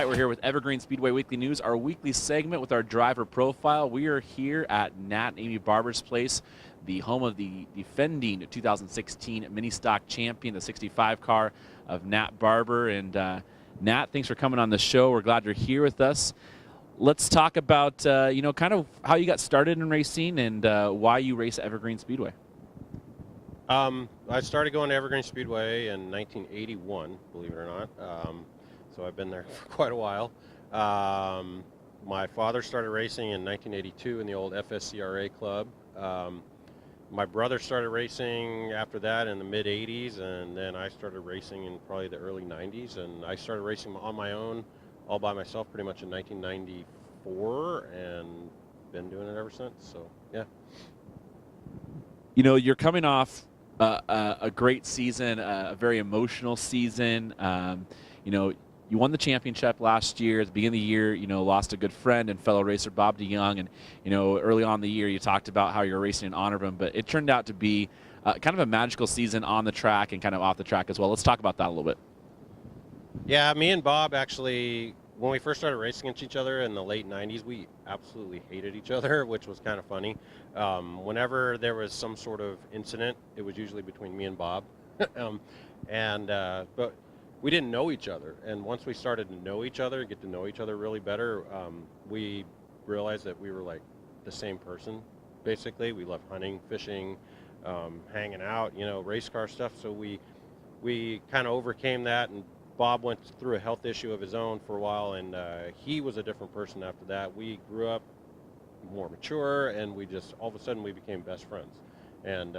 right, we're here with Evergreen Speedway Weekly News, our weekly segment with our driver profile. We are here at Nat and Amy Barber's place, the home of the defending 2016 mini stock champion, the 65 car of Nat Barber. And Nat, thanks for coming on the show. We're glad you're here with us. Let's talk about, kind of how you got started in racing and why you race at Evergreen Speedway. I started going to Evergreen Speedway in 1981, believe it or not. So I've been there for quite a while. My father started racing in 1982 in the old FSCRA club. My brother started racing after that in the mid 80s, and then I started racing in probably the early 90s, and I started racing on my own, all by myself, pretty much in 1994, and been doing it ever since. So yeah. You know, you're coming off a great season, a very emotional season. You won the championship last year. At the beginning of the year, lost a good friend and fellow racer Bob DeYoung. And, early on in the year, you talked about how you're racing in honor of him. But it turned out to be kind of a magical season on the track and kind of off the track as well. Let's talk about that a little bit. Yeah, me and Bob actually, when we first started racing against each other in the late 90s, we absolutely hated each other, which was kind of funny. Whenever there was some sort of incident, it was usually between me and Bob. But we didn't know each other. And once we started to know each other, get to know each other really better, we realized that we were like the same person, basically. We love hunting, fishing, hanging out, race car stuff. So we kind of overcame that, and Bob went through a health issue of his own for a while, and he was a different person after that. We grew up more mature, and we just, all of a sudden, we became best friends. And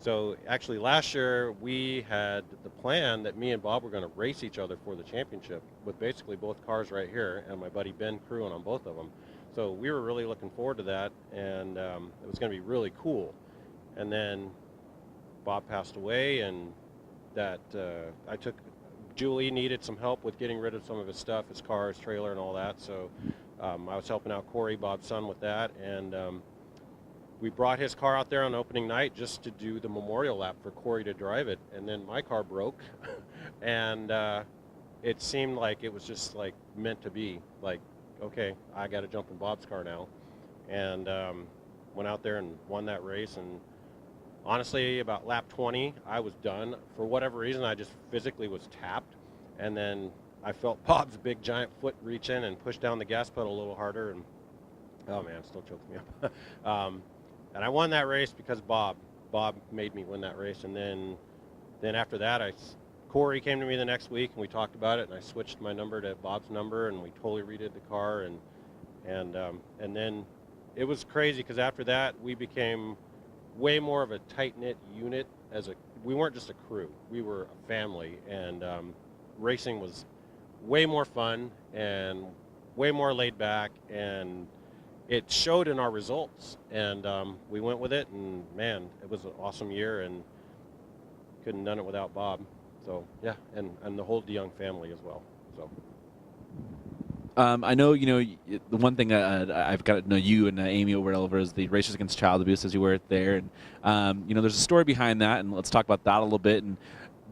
so actually last year, we had the plan that me and Bob were going to race each other for the championship with basically both cars right here, and my buddy Ben crewing on both of them. So we were really looking forward to that, and it was going to be really cool. And then Bob passed away, and that Julie needed some help with getting rid of some of his stuff, his car, his trailer, and all that. So I was helping out Corey, Bob's son, with that. And we brought his car out there on opening night just to do the memorial lap for Corey to drive it. And then my car broke. And it seemed like it was just like meant to be. Like, okay, I got to jump in Bob's car now. And went out there and won that race. And honestly, about lap 20, I was done. For whatever reason, I just physically was tapped. And then I felt Bob's big giant foot reach in and push down the gas pedal a little harder. And oh man, it still chokes me up. And I won that race because Bob made me win that race. And then after that, Corey came to me the next week and we talked about it. And I switched my number to Bob's number, and we totally redid the car. And then it was crazy because after that, we became way more of a tight-knit unit. We weren't just a crew, we were a family, and racing was way more fun and way more laid back, and it showed in our results. And we went with it, and man, it was an awesome year, and couldn't have done it without Bob. So yeah, and the whole DeYoung family as well. So I know, the one thing I've got to know you and Amy over is the Racers Against Child Abuse, as you were there. And, there's a story behind that, and let's talk about that a little bit. And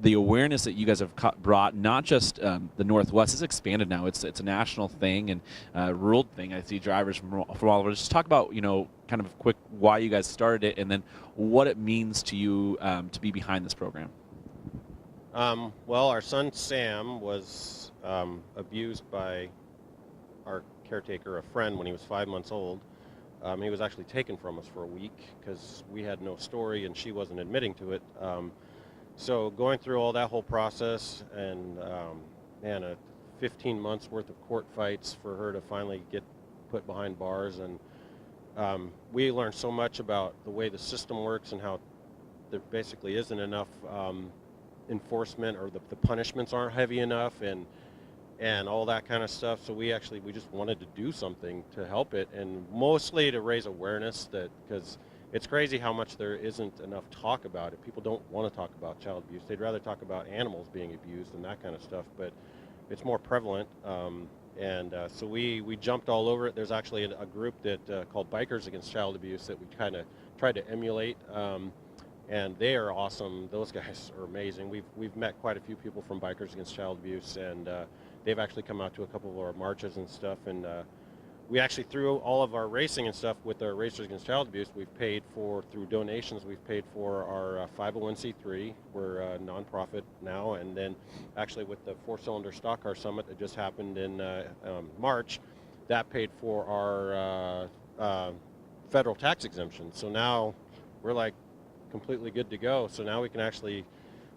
the awareness that you guys have brought, not just the Northwest, is expanded now. It's a national thing and rural thing. I see drivers from all over. Just talk about, kind of quick why you guys started it, and then what it means to you to be behind this program. Well, our son Sam was abused by our caretaker, a friend, when he was 5 months old. He was actually taken from us for a week because we had no story and she wasn't admitting to it. So going through all that whole process, and a 15 months worth of court fights for her to finally get put behind bars. And we learned so much about the way the system works and how there basically isn't enough enforcement, or the punishments aren't heavy enough, and all that kind of stuff. So we just wanted to do something to help it, and mostly to raise awareness, because it's crazy how much there isn't enough talk about it. People don't want to talk about child abuse. They'd rather talk about animals being abused and that kind of stuff, but it's more prevalent. So we jumped all over it. There's actually a group that called Bikers Against Child Abuse that we kind of tried to emulate. and they are awesome. Those guys are amazing. We've met quite a few people from Bikers Against Child Abuse, and they've actually come out to a couple of our marches and stuff. And we actually, through all of our racing and stuff with our Racers Against Child Abuse, we've paid for, through donations, we've paid for our 501c3. We're a nonprofit now, and then actually with the 4-cylinder stock car summit that just happened in March, that paid for our federal tax exemption. So now we're like completely good to go. So now we can actually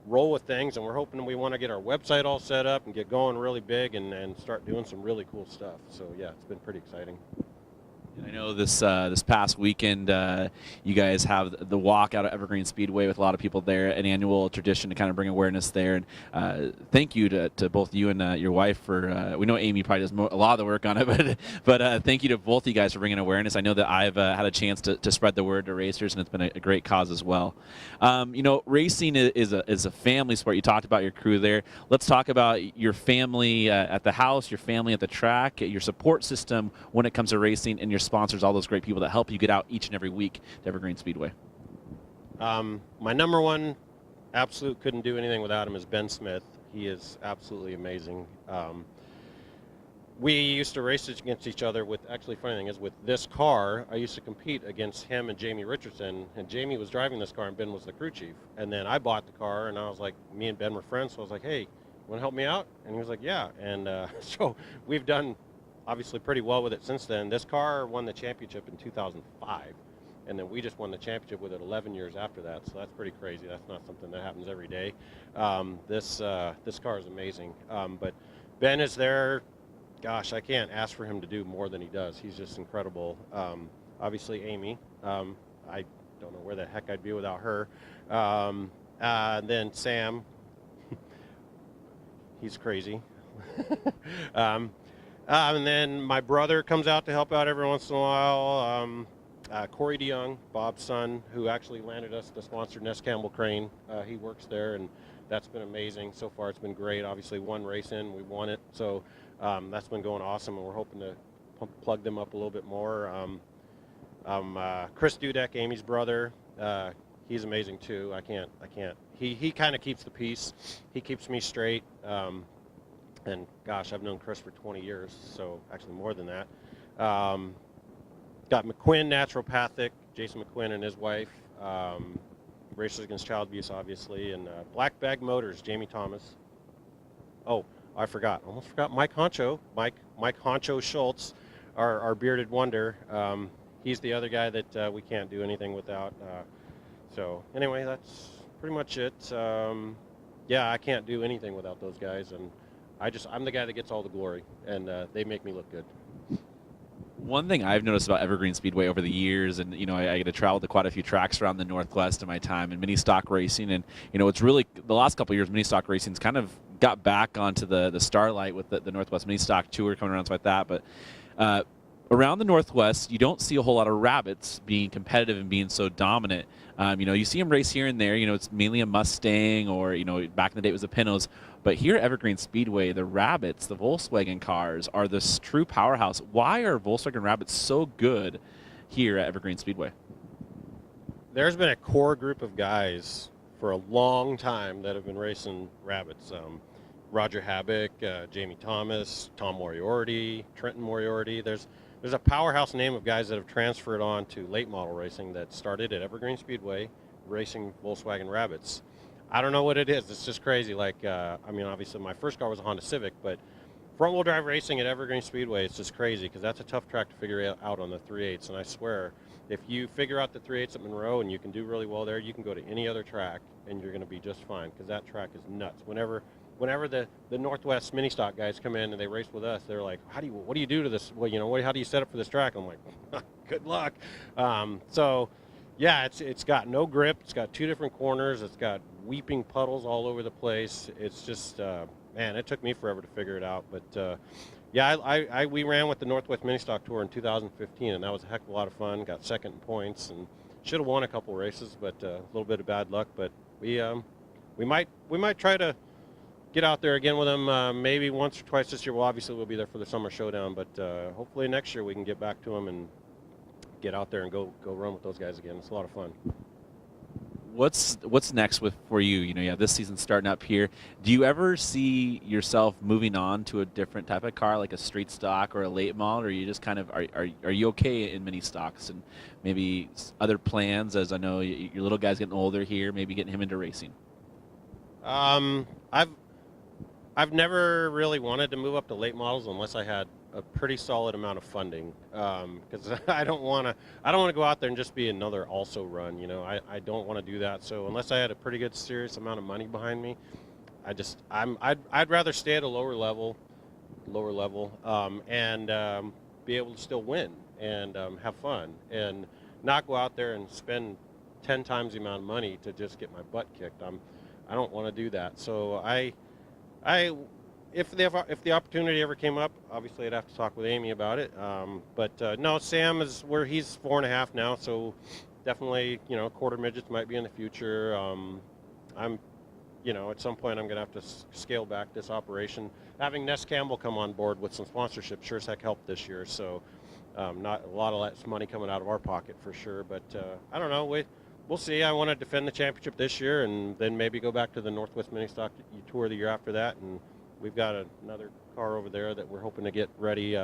roll with things, and we're hoping, we want to get our website all set up and get going really big and start doing some really cool stuff. So yeah, it's been pretty exciting. And I know this past weekend you guys have the walk out of Evergreen Speedway with a lot of people there, an annual tradition to kind of bring awareness there. And thank you to both you and your wife for, we know Amy probably does a lot of the work on it, but thank you to both you guys for bringing awareness. I know that I've had a chance to spread the word to racers, and it's been a great cause as well. You know, racing is a family sport. You talked about your crew there. Let's talk about your family at the house, your family at the track, your support system when it comes to racing, and your sponsors, all those great people that help you get out each and every week to Evergreen Speedway. My number one absolute couldn't do anything without him is Ben Smith. He is absolutely amazing. We used to race against each other with, actually funny thing is, with this car, I used to compete against him and Jamie Richardson, and Jamie was driving this car and Ben was the crew chief. And then I bought the car, and I was like, me and Ben were friends, so I was like, hey, you want to help me out? And he was like, yeah. And so we've done obviously pretty well with it since then. This car won the championship in 2005, and then we just won the championship with it 11 years after that, so that's pretty crazy. That's not something that happens every day. This car is amazing. But Ben is there. Gosh, I can't ask for him to do more than he does. He's just incredible. Obviously Amy, I don't know where the heck I'd be without her. And then Sam, he's crazy. And then my brother comes out to help out every once in a while. Corey DeYoung, Bob's son, who actually landed us the sponsored Ness Campbell crane. He works there, and that's been amazing. So far, it's been great. Obviously, one race in, we won it. So that's been going awesome, and we're hoping to plug them up a little bit more. Chris Dudek, Amy's brother, he's amazing too. I can't. He kind of keeps the peace. He keeps me straight. And gosh, I've known Chris for 20 years, so actually more than that. Got McQuinn, naturopathic, Jason McQuinn and his wife. Racers Against Child Abuse, obviously, and Black Bag Motors, Jamie Thomas. Oh, I forgot. Almost forgot Mike Honcho. Mike Honcho Schultz, our bearded wonder. He's the other guy that we can't do anything without. So anyway, that's pretty much it. Yeah, I can't do anything without those guys, and I'm the guy that gets all the glory, and they make me look good. One thing I've noticed about Evergreen Speedway over the years, and you know, I get to travel to quite a few tracks around the Northwest in my time in mini stock racing, and you know, it's really the last couple of years mini stock racing's kind of got back onto the starlight with the Northwest Mini Stock Tour coming around, stuff like that. But around the Northwest, you don't see a whole lot of rabbits being competitive and being so dominant. You know, you see them race here and there. You know, it's mainly a Mustang, or you know, back in the day it was the Pintos. But here at Evergreen Speedway, the Rabbits, the Volkswagen cars, are this true powerhouse. Why are Volkswagen Rabbits so good here at Evergreen Speedway? There's been a core group of guys for a long time that have been racing Rabbits. Roger Habik, Jamie Thomas, Tom Moriarty, Trenton Moriarty. There's a powerhouse name of guys that have transferred on to late model racing that started at Evergreen Speedway racing Volkswagen Rabbits. I don't know what it is. It's just crazy. Like, I mean, obviously my first car was a Honda Civic, but front wheel drive racing at Evergreen Speedway, it's just crazy because that's a tough track to figure out on the 3/8. And I swear, if you figure out the 3/8 at Monroe and you can do really well there, you can go to any other track and you're going to be just fine because that track is nuts. Whenever the Northwest mini stock guys come in and they race with us, they're like, what do you do to this? Well, you know, how do you set up for this track? I'm like, good luck. So yeah, it's got no grip. It's got two different corners. It's got weeping puddles all over the place. It's just, man, it took me forever to figure it out. But yeah, we ran with the Northwest Mini Stock Tour in 2015, and that was a heck of a lot of fun. Got second in points and should have won a couple races, but a little bit of bad luck. But we might try to get out there again with them maybe once or twice this year. Well, obviously we'll be there for the summer showdown, but hopefully next year we can get back to them and get out there and go run with those guys again. It's a lot of fun. what's next for you? You know, yeah, this season starting up here. Do you ever see yourself moving on to a different type of car, like a street stock or a late model, or are you just kind of are you okay in mini stocks and maybe other plans? As I know your little guy's getting older here, maybe getting him into racing. Um, I've never really wanted to move up to late models unless I had a pretty solid amount of funding, because I don't want to go out there and just be another also run. You know, I don't want to do that. So unless I had a pretty good serious amount of money behind me, I'd rather stay at a lower level, and be able to still win and have fun and not go out there and spend 10 times the amount of money to just get my butt kicked. I don't want to do that. So if the opportunity ever came up, obviously I'd have to talk with Amy about it. But no, Sam is where he's 4.5 now, so definitely, you know, quarter midgets might be in the future. At some point I'm going to have to scale back this operation. Having Ness Campbell come on board with some sponsorship sure as heck helped this year. So not a lot of less money coming out of our pocket for sure. But I don't know. We'll see. I want to defend the championship this year and then maybe go back to the Northwest Mini Stock Tour the year after that. And we've got another car over there that we're hoping to get ready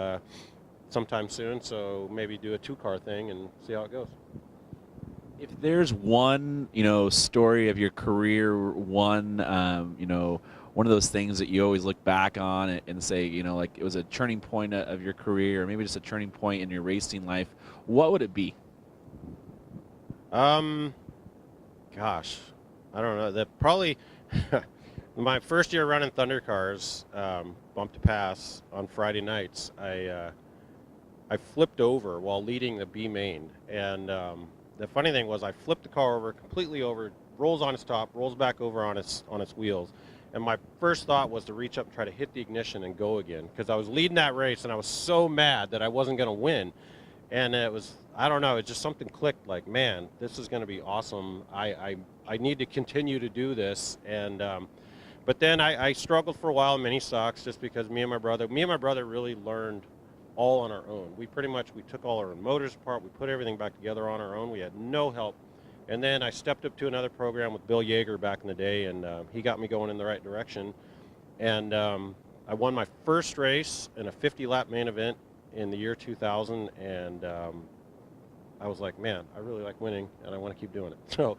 sometime soon. So maybe do a 2-car thing and see how it goes. If there's one, story of your career, one of those things that you always look back on and say, like it was a turning point of your career, or maybe just a turning point in your racing life, what would it be? Gosh, I don't know. That probably my first year running Thunder cars, bump to pass on Friday nights. I flipped over while leading the B main, and the funny thing was I flipped the car over, completely over, rolls on its top, rolls back over on its wheels. And my first thought was to reach up and try to hit the ignition and go again, because I was leading that race and I was so mad that I wasn't going to win. And it was, I don't know, it just something clicked, like, man, this is going to be awesome. I need to continue to do this. And but then I struggled for a while in mini stocks, just because me and my brother really learned all on our own. We took all our own motors apart. We put everything back together on our own. We had no help. And then I stepped up to another program with Bill Yeager back in the day, and he got me going in the right direction. And I won my first race in a 50-lap main event in the year 2000, and I was like, man, I really like winning, and I want to keep doing it. So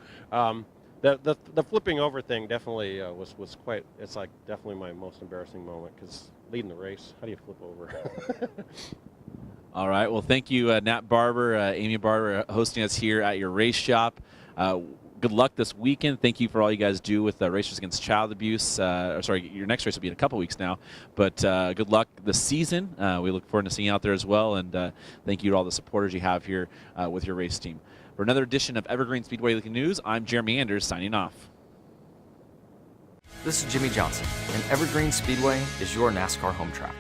the flipping over thing definitely was quite. It's like definitely my most embarrassing moment, because leading the race, how do you flip over? All right. Well, thank you, Nat Barber, Amy Barber, hosting us here at your race shop. Good luck this weekend. Thank you for all you guys do with Racers Against Child Abuse. Your next race will be in a couple weeks now. But good luck this season. We look forward to seeing you out there as well. And thank you to all the supporters you have here with your race team. For another edition of Evergreen Speedway Weekly News, I'm Jeremy Anders signing off. This is Jimmy Johnson, and Evergreen Speedway is your NASCAR home track.